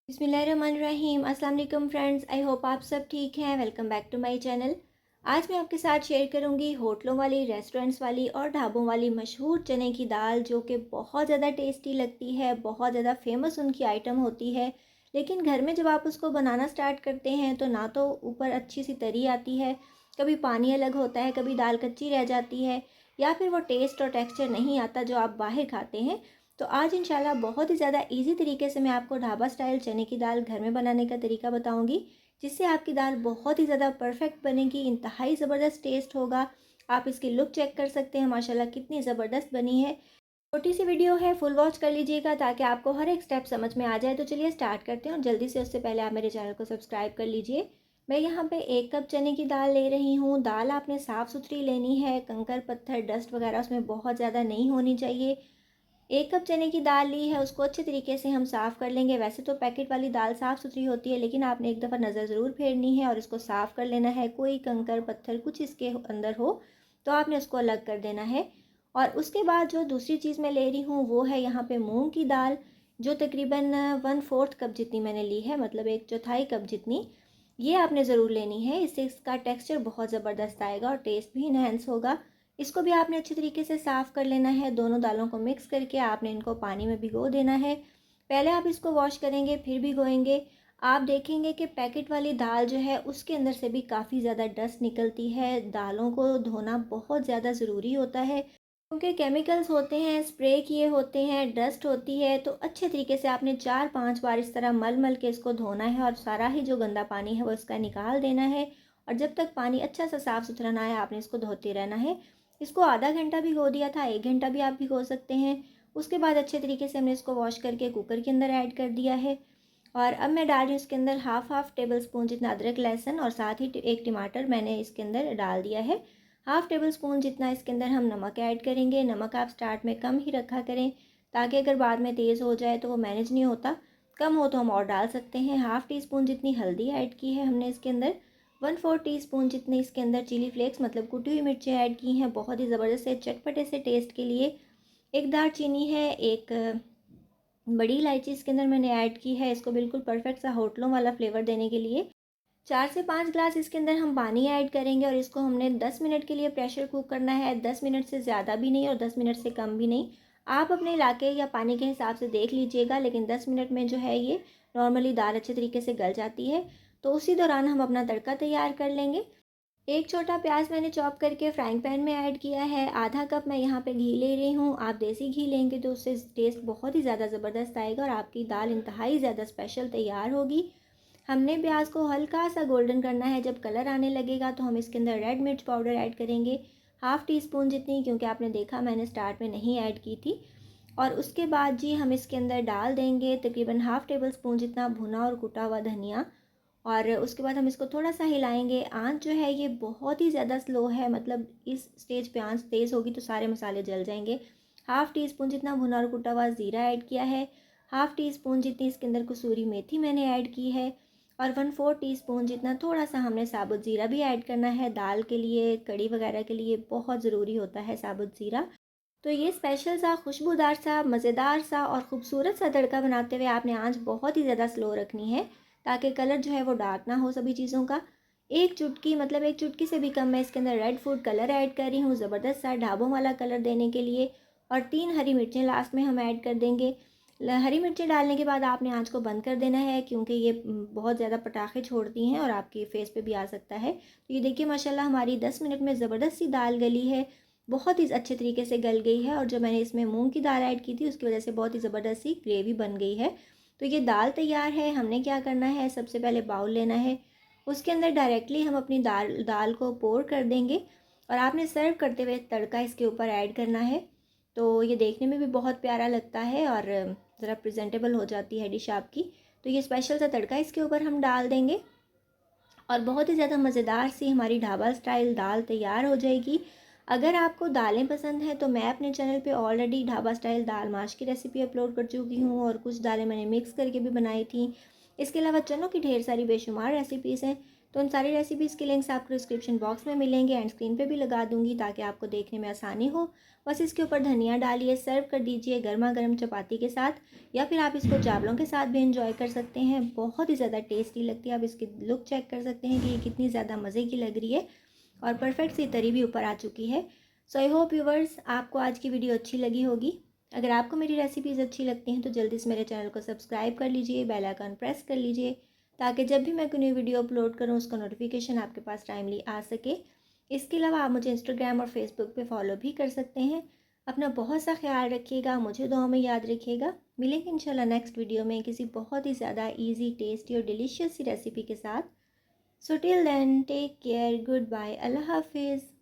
बिस्मिल्लाहिर्रहमानिर्रहीम। अस्सलाम वालेकुम फ्रेंड्स, आई होप आप सब ठीक हैं। Welcome back to my channel. आज मैं आपके साथ शेयर करूंगी होटलों वाली, रेस्टोरेंट्स वाली और ढाबों वाली मशहूर चने की दाल, जो कि बहुत ज़्यादा टेस्टी लगती है, बहुत ज़्यादा फेमस उनकी आइटम होती है। लेकिन घर में जब आप उसको बनाना स्टार्ट करते हैं तो ना तो ऊपर अच्छी सी तरी आती है, कभी पानी अलग होता है, कभी दाल कच्ची रह जाती है, या फिर वो टेस्ट और टेक्स्चर नहीं आता जो आप बाहर खाते हैं। तो आज इंशाल्लाह बहुत ही ज़्यादा इजी तरीके से मैं आपको ढाबा स्टाइल चने की दाल घर में बनाने का तरीका बताऊंगी, जिससे आपकी दाल बहुत ही ज़्यादा परफेक्ट बनेगी, इंतहाई ज़बरदस्त टेस्ट होगा। आप इसकी लुक चेक कर सकते हैं, माशाल्लाह कितनी ज़बरदस्त बनी है। छोटी सी वीडियो है, फुल वॉच कर लीजिएगा ताकि आपको हर एक स्टेप समझ में आ जाए। तो चलिए स्टार्ट करते हैं, और जल्दी से उससे पहले आप मेरे चैनल को सब्सक्राइब कर लीजिए। मैं यहाँ पे 1 कप चने की दाल ले रही हूँ। दाल आपने साफ़ सुथरी लेनी है, कंकर पत्थर डस्ट वगैरह उसमें बहुत ज़्यादा नहीं होनी चाहिए। 1 कप चने की दाल ली है, उसको अच्छे तरीके से हम साफ़ कर लेंगे। वैसे तो पैकेट वाली दाल साफ़ सुथरी होती है, लेकिन आपने एक दफ़ा नज़र ज़रूर फेरनी है और इसको साफ़ कर लेना है। कोई कंकर पत्थर कुछ इसके अंदर हो तो आपने उसको अलग कर देना है। और उसके बाद जो दूसरी चीज़ मैं ले रही हूँ वो है यहाँ पे मूंग की दाल, जो तकरीबन 1/4 कप जितनी मैंने ली है, मतलब 1/4 कप जितनी। ये आपने ज़रूर लेनी है, इससे इसका टेक्स्चर बहुत ज़बरदस्त आएगा और टेस्ट भी इन्हेंस होगा। इसको भी आपने अच्छी तरीके से साफ़ कर लेना है। दोनों दालों को मिक्स करके आपने इनको पानी में भिगो देना है। पहले आप इसको वॉश करेंगे, फिर भिगोएंगे। आप देखेंगे कि पैकेट वाली दाल जो है उसके अंदर से भी काफ़ी ज़्यादा डस्ट निकलती है। दालों को धोना बहुत ज़्यादा ज़रूरी होता है, क्योंकि केमिकल्स होते हैं, स्प्रे किए होते हैं, डस्ट होती है। तो अच्छे तरीके से आपने 4-5 बार इस तरह मल मल के इसको धोना है, और सारा ही जो गंदा पानी है वो इसका निकाल देना है। और जब तक पानी अच्छा सा साफ़ सुथरा ना आए आपने इसको धोते रहना है। इसको आधा घंटा भिगो दिया था, 1 घंटा भी आप भिगो सकते हैं। उसके बाद अच्छे तरीके से हमने इसको वॉश करके कुकर के अंदर ऐड कर दिया है। और अब मैं डाल रही हूँ इसके अंदर हाफ टेबल स्पून जितना अदरक लहसुन, और साथ ही एक टमाटर मैंने इसके अंदर डाल दिया है। हाफ़ टेबल स्पून जितना इसके अंदर हम नमक ऐड करेंगे। नमक आप स्टार्ट में कम ही रखा करें, ताकि अगर बाद में तेज़ हो जाए तो वो मैनेज नहीं होता। कम हो तो हम और डाल सकते हैं। हाफ़ टी स्पून जितनी हल्दी ऐड की है हमने इसके अंदर। 1/4 टीस्पून जितने इसके अंदर चिली फ्लेक्स, मतलब कुटी हुई मिर्चें ऐड की हैं, बहुत ही ज़बरदस्त से चटपटे से टेस्ट के लिए। एक दालचीनी है, एक बड़ी इलायची इसके अंदर मैंने ऐड की है, इसको बिल्कुल परफेक्ट सा होटलों वाला फ्लेवर देने के लिए। 4 से 5 ग्लास इसके अंदर हम पानी ऐड करेंगे, और इसको हमने 10 मिनट के लिए प्रेशर कुक करना है। 10 मिनट से ज़्यादा भी नहीं और 10 मिनट से कम भी नहीं। आप अपने इलाके या पानी के हिसाब से देख लीजिएगा, लेकिन 10 मिनट में जो है ये नॉर्मली दाल अच्छे तरीके से गल जाती है। तो उसी दौरान हम अपना तड़का तैयार कर लेंगे। एक छोटा प्याज मैंने चॉप करके फ्राइंग पैन में ऐड किया है। आधा कप मैं यहाँ पे घी ले रही हूँ। आप देसी घी लेंगे तो उससे टेस्ट बहुत ही ज़्यादा ज़बरदस्त आएगा और आपकी दाल इंतहाई ज़्यादा स्पेशल तैयार होगी। हमने प्याज को हल्का सा गोल्डन करना है। जब कलर आने लगेगा तो हम इसके अंदर रेड मिर्च पाउडर ऐड करेंगे, हाफ़ टी स्पून जितनी, क्योंकि आपने देखा मैंने स्टार्ट में नहीं ऐड की थी। और उसके बाद जी हम इसके अंदर डाल देंगे तकरीबन हाफ़ टेबल स्पून जितना भुना और कुटा हुआ धनिया। और उसके बाद हम इसको थोड़ा सा हिलाएंगे। आंच जो है ये बहुत ही ज़्यादा स्लो है, मतलब इस स्टेज पे आंच तेज़ होगी तो सारे मसाले जल जाएंगे। हाफ़ टी स्पून जितना भुना और कुटा हुआ ज़ीरा ऐड किया है। हाफ़ टी स्पून जितनी इसके अंदर कसूरी मेथी मैंने ऐड की है। और 1/4 टीस्पून जितना थोड़ा सा हमने साबुत ज़ीरा भी ऐड करना है। दाल के लिए, कड़ी वगैरह के लिए बहुत ज़रूरी होता है साबुत ज़ीरा। तो ये स्पेशल सा, खुशबूदार सा, मज़ेदार सा और ख़ूबसूरत सा तड़का बनाते हुए आपने आंच बहुत ही ज़्यादा स्लो रखनी है, ताकि कलर जो है वो डार्क ना हो सभी चीज़ों का। एक चुटकी, मतलब एक चुटकी से भी कम मैं इसके अंदर रेड फूड कलर ऐड कर रही हूँ, ज़बरदस्त सा ढाबों वाला कलर देने के लिए। और 3 हरी मिर्चें लास्ट में हम ऐड कर देंगे। हरी मिर्चें डालने के बाद आपने आंच को बंद कर देना है, क्योंकि ये बहुत ज़्यादा पटाखे छोड़ती हैं और आपके फेस पे भी आ सकता है। तो ये देखिए माशाल्लाह हमारी 10 मिनट में ज़बरदस्त सी दाल गली है, बहुत ही अच्छे तरीके से गल गई है। और जो मैंने इसमें मूंग की दाल ऐड की थी उसकी वजह से बहुत ही ज़बरदस्त सी ग्रेवी बन गई है। तो ये दाल तैयार है। हमने क्या करना है, सबसे पहले बाउल लेना है, उसके अंदर डायरेक्टली हम अपनी दाल दाल को पोर कर देंगे, और आपने सर्व करते हुए तड़का इसके ऊपर ऐड करना है। तो ये देखने में भी बहुत प्यारा लगता है और ज़रा प्रेजेंटेबल हो जाती है डिश आपकी। तो ये स्पेशल सा तड़का इसके ऊपर हम डाल देंगे, और बहुत ही ज़्यादा मज़ेदार सी हमारी ढाबा स्टाइल दाल तैयार हो जाएगी। अगर आपको दालें पसंद हैं तो मैं अपने चैनल पे ऑलरेडी ढाबा स्टाइल दाल माश की रेसिपी अपलोड कर चुकी हूँ, और कुछ दालें मैंने मिक्स करके भी बनाई थी। इसके अलावा चनों की ढेर सारी बेशुमार रेसिपीज़ हैं। तो उन सारी रेसिपीज़ के लिंक्स आपको डिस्क्रिप्शन बॉक्स में मिलेंगे एंड स्क्रीन पे भी लगा दूँगी ताकि आपको देखने में आसानी हो। बस इसके ऊपर धनिया डालिए, सर्व कर दीजिए गर्मा गर्म चपाती के साथ, या फिर आप इसको चावलों के साथ भी इंजॉय कर सकते हैं। बहुत ही ज़्यादा टेस्टी लगती है। आप इसकी लुक चेक कर सकते हैं कि ये कितनी ज़्यादा मज़े की लग रही है और परफेक्ट सी तरी भी ऊपर आ चुकी है। सो आई होप व्यूवर्स आपको आज की वीडियो अच्छी लगी होगी। अगर आपको मेरी रेसिपीज़ अच्छी लगती हैं तो जल्दी से मेरे चैनल को सब्सक्राइब कर लीजिए, बेल आइकन प्रेस कर लीजिए ताकि जब भी मैं कोई नई वीडियो अपलोड करूँ उसका नोटिफिकेशन आपके पास टाइमली आ सके। इसके अलावा आप मुझे इंस्टाग्राम और फेसबुक पे फॉलो भी कर सकते हैं। अपना बहुत सा ख्याल रखिएगा, मुझे दुआ में याद रखिएगा। मिलेंगे इंशाल्लाह नेक्स्ट वीडियो में किसी बहुत ही ज़्यादा ईजी, टेस्टी और डिलीशियस सी रेसिपी के साथ। So till then take care, good bye, अल्लाह हाफिज़।